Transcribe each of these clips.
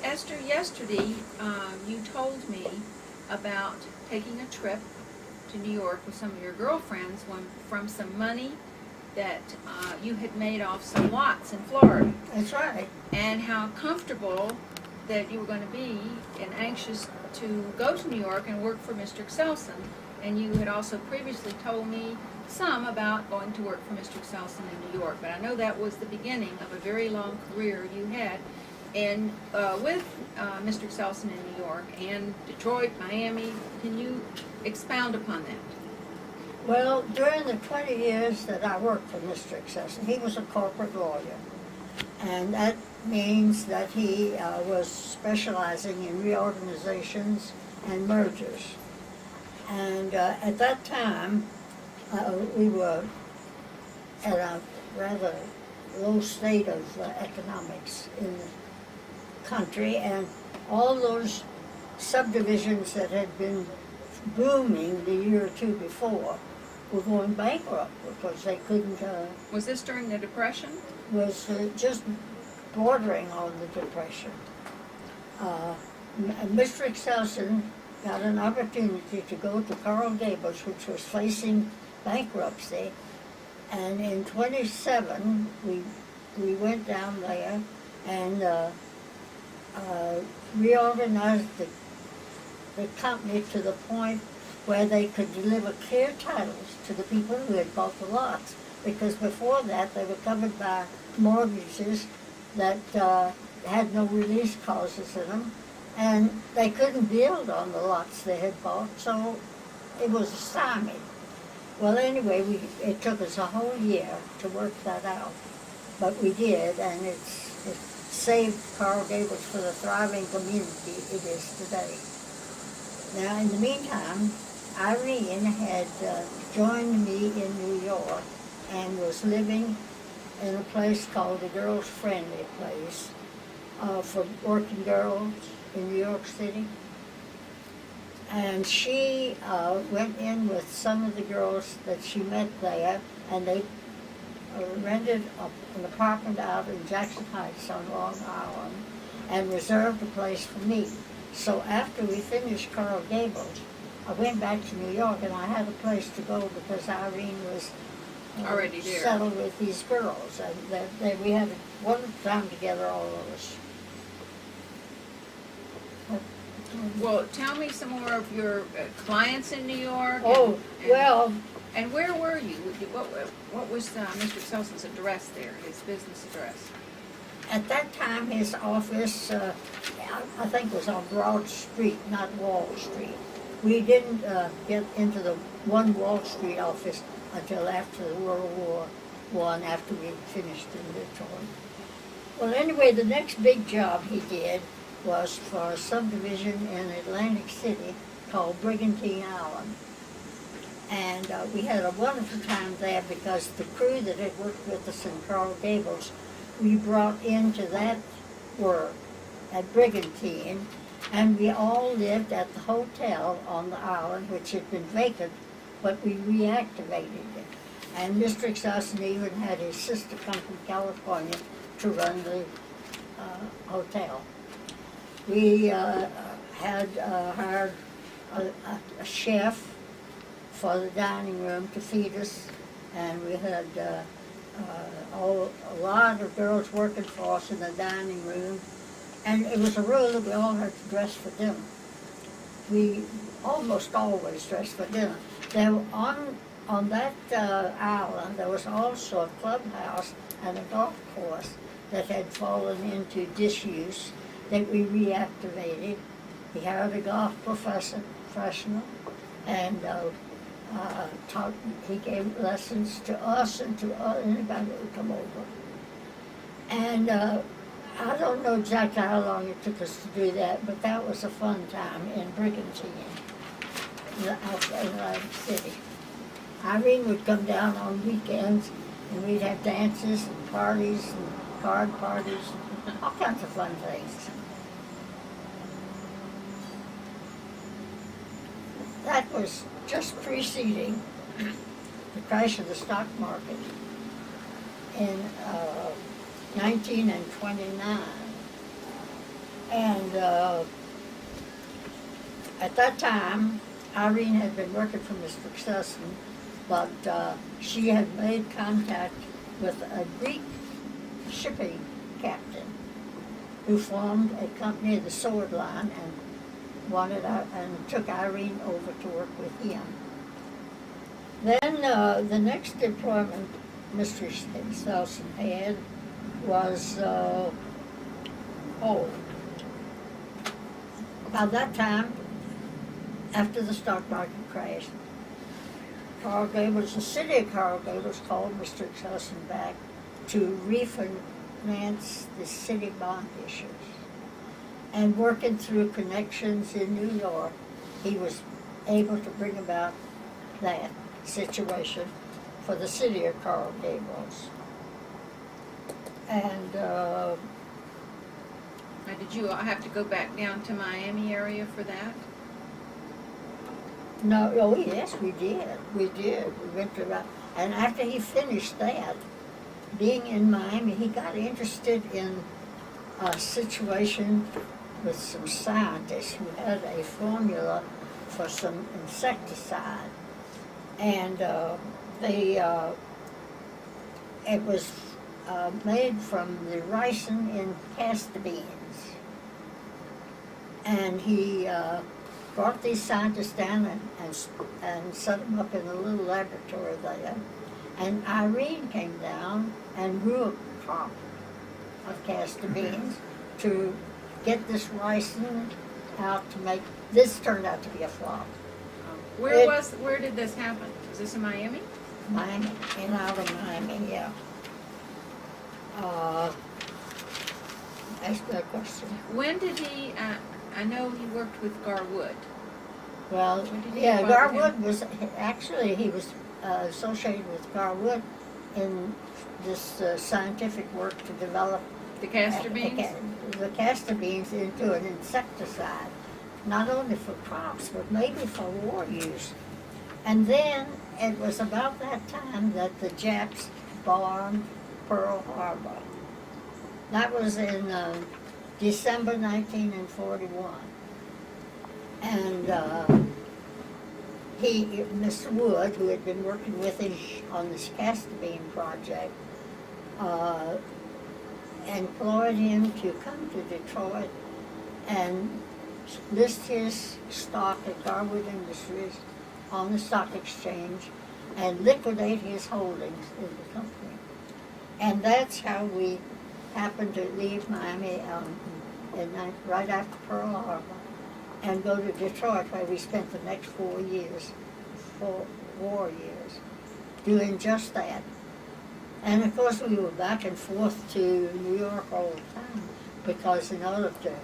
Esther, yesterday you told me about taking a trip to New York with some of your girlfriends from some money that you had made off some lots in Florida, That's right. and how comfortable that you were going to be and anxious to go to New York and work for Mr. Excelson. And you had also previously told me some about going to work for Mr. Excelson in New York, but I know that was the beginning of a very long career you had with Mr. Excelson in New York and Detroit, Miami. Can you expound upon that? Well, during the 20 years that I worked for Mr. Excelson, he was a corporate lawyer. And that means that he was specializing in reorganizations and mergers. And at that time, we were at a rather low state of economics in the country, and all those subdivisions that had been booming the year or two before were going bankrupt because they couldn't. Was this during the Depression? Was just bordering on the Depression. Mr. Excelson got an opportunity to go to Coral Gables, which was facing bankruptcy, and in 27 we went down there and reorganized the company to the point where they could deliver clear titles to the people who had bought the lots, because before that they were covered by mortgages that had no release clauses in them, and they couldn't build on the lots they had bought, so it was stymied. Well, anyway, it took us a whole year to work that out, but we did, and it saved Coral Gables for the thriving community it is today. Now, in the meantime, Irene had joined me in New York and was living in a place called the Girls Friendly Place for working girls in New York City. And she went in with some of the girls that she met there, and they rented an apartment out in Jackson Heights on Long Island and reserved a place for me. So after we finished Coral Gables, I went back to New York, and I had a place to go because Irene was already there, settled with these girls, and we had a wonderful time together, all of us. Well, tell me some more of your clients in New York. Oh, well. And where were you? What was Mr. Excelson's address there, his business address? At that time, his office, I think, was on Broad Street, not Wall Street. We didn't get into the one Wall Street office until after the World War I, after we finished in Detroit. Well, anyway, the next big job he did was for a subdivision in Atlantic City called Brigantine Island. And we had a wonderful time there because the crew that had worked with us in Coral Gables, we brought into that work at Brigantine, and we all lived at the hotel on the island, which had been vacant, but we reactivated it. And Mr. Excelson even had his sister come from California to run the hotel. We had hired a chef for the dining room to feed us, and we had a lot of girls working for us in the dining room, and it was a rule that we all had to dress for dinner. We almost always dressed for dinner. There on that island, there was also a clubhouse and a golf course that had fallen into disuse that we reactivated. He hired a golf professional, and he gave lessons to us and to anybody who would come over. And I don't know exactly how long it took us to do that, but that was a fun time in Brigantine, in Atlantic City. Irene would come down on weekends, and we'd have dances and parties and card parties, all kinds of fun things. That was just preceding the crash of the stock market in 1929. And at that time, Irene had been working for Mr. Sussman, but she had made contact with a Greek shipping captain who formed a company, the Sword Line, and took Irene over to work with him. Then the next deployment Mr. Selson had was by that time, after the stock market crashed, the city of Coral Gables called Mr. Selson back to refinance the city bond issues. And working through connections in New York, he was able to bring about that situation for the city of Coral Gables. And Now, did you have to go back down to Miami area for that? no, oh yes, we did. We went to that. And after he finished that, being in Miami, he got interested in a situation with some scientists who had a formula for some insecticide. And it was made from the ricin in castor beans. And he brought these scientists down and set them up in a little laboratory there. And Irene came down and grew a crop of castor beans to get this ricin out to make, this turned out to be a flop. Where did this happen? Was this in Miami? Miami, out of Miami, yeah. Ask that question. When did he, I know he worked with Garwood. Well, When did he yeah, involve him? Garwood was, actually, he was associated with Garwood in this scientific work to develop The castor beans? the castor beans into an insecticide, not only for crops, but maybe for war use. And then it was about that time that the Japs bombed Pearl Harbor. That was in December 1941. And Mr. Wood, who had been working with him on this castor bean project, employed him to come to Detroit and list his stock at Garwood Industries on the stock exchange and liquidate his holdings in the company. And that's how we happened to leave Miami right after Pearl Harbor and go to Detroit, where we spent the next 4 war years, doing just that. And of course we were back and forth to New York all the time, because in order to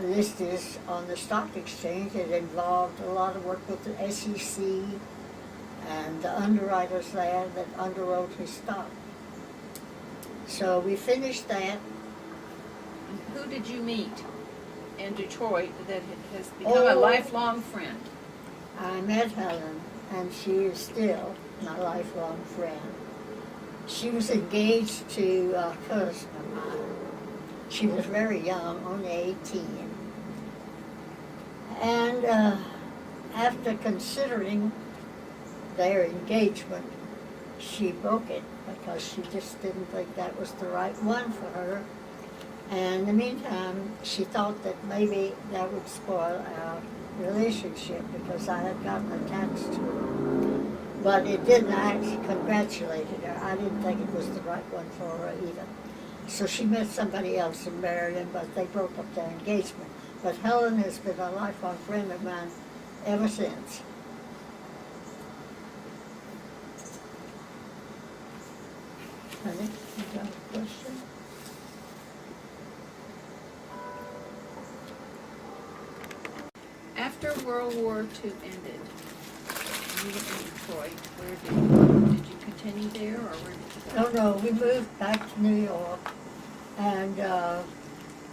list this on the stock exchange, it involved a lot of work with the SEC and the underwriters there that underwrote his stock. So we finished that. Who did you meet in Detroit that has become a lifelong friend? I met Helen, and she is still my lifelong friend. She was engaged to a cousin of mine. She was very young, only 18. And after considering their engagement, she broke it because she just didn't think that was the right one for her. And in the meantime, she thought that maybe that would spoil our relationship because I had gotten attached to her. But it didn't. I actually congratulated her. I didn't think it was the right one for her either. So she met somebody else and married him, but they broke up their engagement. But Helen has been a lifelong friend of mine ever since. Honey, you got a question? After World War II ended, you were in Detroit. Where did you continue there, or where did you go? No, we moved back to New York and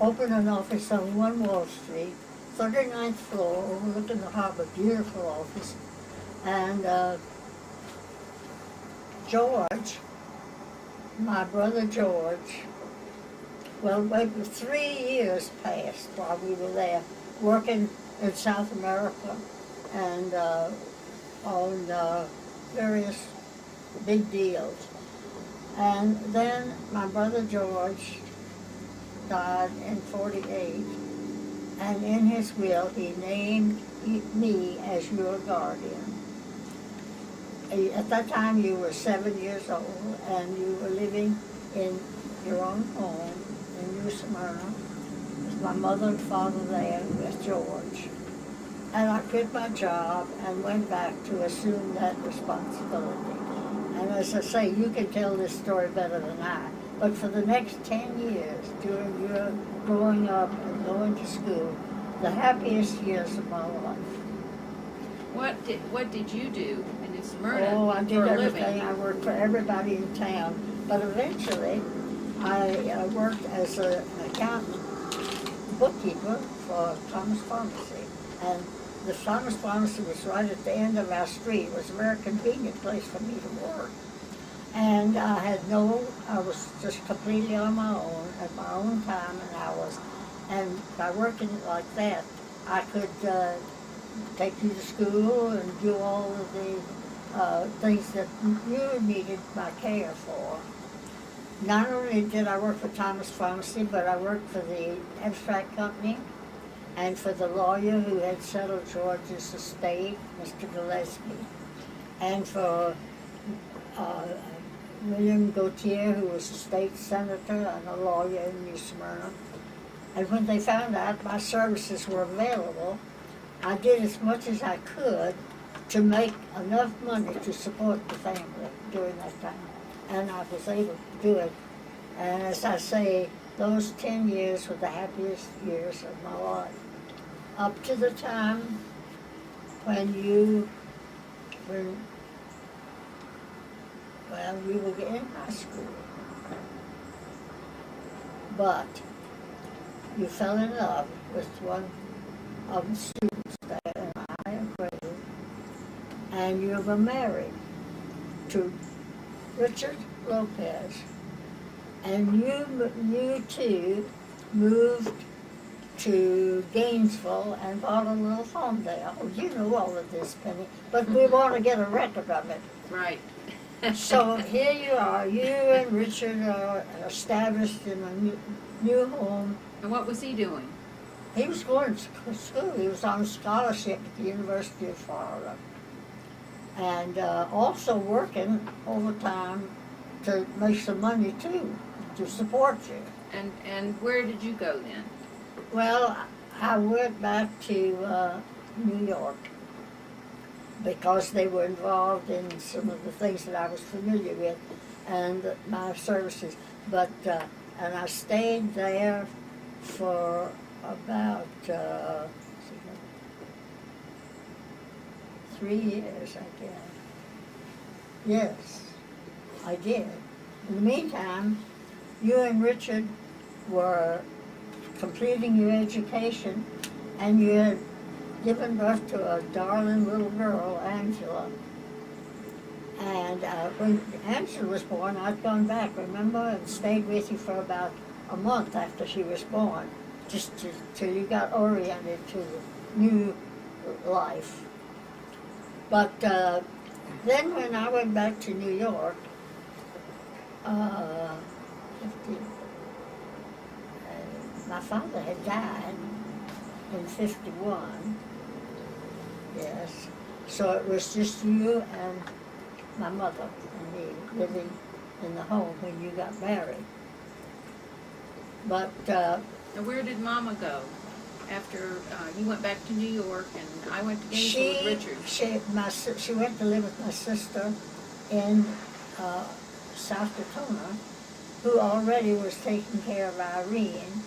opened an office on 1 Wall Street, 39th floor, overlooking the harbor, beautiful office. And George, my brother George, Well, maybe 3 years passed while we were there, working in South America and on various big deals. And then my brother George died in 48, and in his will he named me as your guardian. At that time you were 7 years old, and you were living in your own home in New Smyrna with my mother and father there with George. And I quit my job and went back to assume that responsibility. And as I say, you can tell this story better than I, but for the next 10 years during your growing up and going to school, the happiest years of my life. What did you do in Smyrna Oh, I did for a everything. living? I worked for everybody in town. But eventually, I worked as an accountant, bookkeeper for Thomas Pharmacy. And the Thomas Pharmacy was right at the end of our street. It was a very convenient place for me to work. And I was just completely on my own, at my own time and hours. And by working like that, I could take you to school and do all of the things that you needed my care for. Not only did I work for Thomas Pharmacy, but I worked for the abstract company and for the lawyer who had settled George's estate, Mr. Gillespie, and for William Gautier, who was a state senator and a lawyer in New Smyrna. And when they found out my services were available, I did as much as I could to make enough money to support the family during that time. And I was able to do it. And as I say, those 10 years were the happiest years of my life. Up to the time when you were in high school. But you fell in love with one of the students there in my grade, and you were married to Richard Lopez, and you two moved to Gainesville and bought a little home there. Oh, you know all of this, Penny, but we want to get a record of it. Right. So here you are, you and Richard are established in a new home. And what was he doing? He was going to school. He was on scholarship at the University of Florida. And also working overtime to make some money too, to support you. And where did you go then? Well, I went back to New York because they were involved in some of the things that I was familiar with and my services. But, and I stayed there for about 3 years, I guess. Yes, I did. In the meantime, you and Richard were completing your education, and you had given birth to a darling little girl, Angela. And when Angela was born, I'd gone back, remember, and stayed with you for about a month after she was born, just till you got oriented to the new life. But then when I went back to New York, my father had died in 51, yes. So it was just you and my mother and me living in the home when you got married. But Now where did Mama go after you went back to New York and I went to Gainesville with Richard? she went to live with my sister in South Dakota, who already was taking care of Irene.